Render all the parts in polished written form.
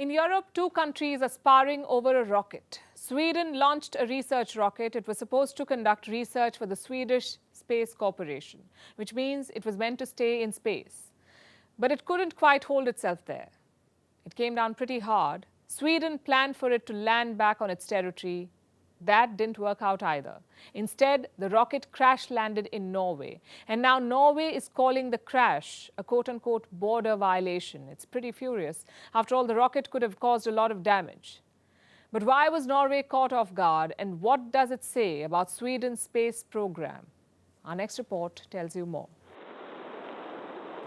In Europe, two countries are sparring over a rocket. Sweden launched a research rocket. It was supposed to conduct research for the Swedish Space Corporation, which means it was meant to stay in space. But it couldn't quite hold itself there. It came down pretty hard. Sweden planned for it to land back on its territory. That didn't work out either. Instead, the rocket crash-landed in Norway. And now Norway is calling the crash a quote-unquote border violation. It's pretty furious. After all, the rocket could have caused a lot of damage. But why was Norway caught off guard, and what does it say about Sweden's space program? Our next report tells you more.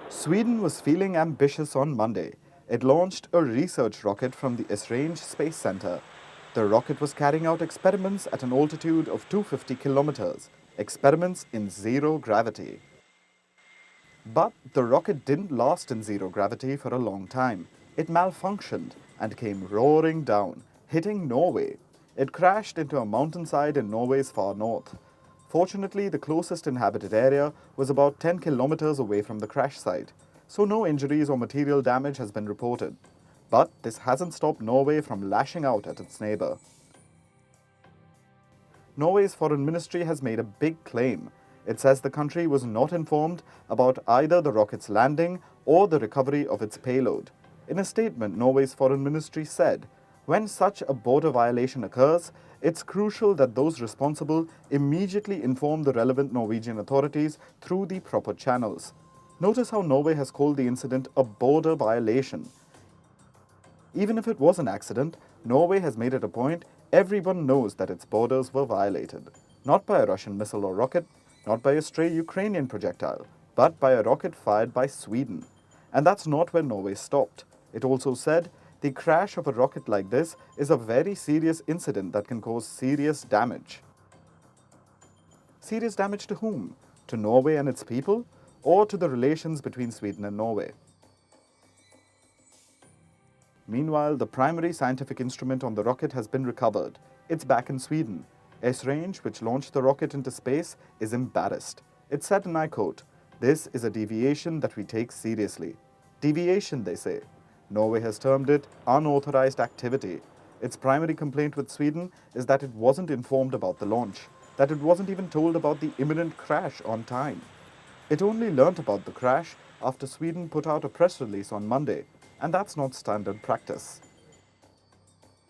Sweden was feeling ambitious on Monday. It launched a research rocket from the Esrange Space Center. The rocket was carrying out experiments at an altitude of 250 kilometers, experiments in zero gravity. But the rocket didn't last in zero gravity for a long time. It malfunctioned and came roaring down, hitting Norway. It crashed into a mountainside in Norway's far north. Fortunately, the closest inhabited area was about 10 kilometers away from the crash site, so no injuries or material damage has been reported. But this hasn't stopped Norway from lashing out at its neighbor. Norway's foreign ministry has made a big claim. It says the country was not informed about either the rocket's landing or the recovery of its payload. In a statement, Norway's foreign ministry said, "When such a border violation occurs, it's crucial that those responsible immediately inform the relevant Norwegian authorities through the proper channels." Notice how Norway has called the incident a border violation. Even if it was an accident, Norway has made it a point everyone knows that its borders were violated. Not by a Russian missile or rocket, not by a stray Ukrainian projectile, but by a rocket fired by Sweden. And that's not where Norway stopped. It also said, the crash of a rocket like this is a very serious incident that can cause serious damage. Serious damage to whom? To Norway and its people? Or to the relations between Sweden and Norway? Meanwhile, the primary scientific instrument on the rocket has been recovered. It's back in Sweden. Esrange, which launched the rocket into space, is embarrassed. It said, and I quote, "This is a deviation that we take seriously." Deviation, they say. Norway has termed it unauthorized activity. Its primary complaint with Sweden is that it wasn't informed about the launch, that it wasn't even told about the imminent crash on time. It only learnt about the crash after Sweden put out a press release on Monday, and that's not standard practice.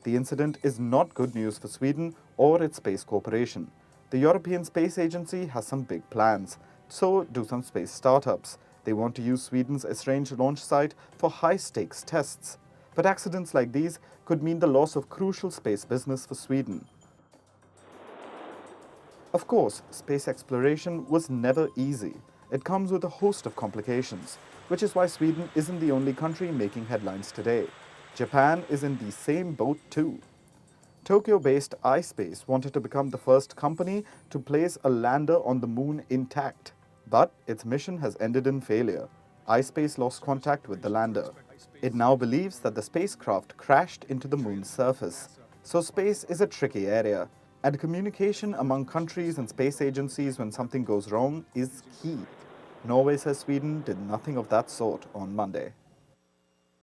The incident is not good news for Sweden or its space corporation. The European Space Agency has some big plans, so do some space startups. They want to use Sweden's Esrange launch site for high-stakes tests. But accidents like these could mean the loss of crucial space business for Sweden. Of course, space exploration was never easy. It comes with a host of complications, which is why Sweden isn't the only country making headlines today. Japan is in the same boat too. Tokyo-based iSpace wanted to become the first company to place a lander on the moon intact. But its mission has ended in failure. iSpace lost contact with the lander. It now believes that the spacecraft crashed into the moon's surface. So space is a tricky area, and communication among countries and space agencies when something goes wrong is key. Norway says Sweden did nothing of that sort on Monday.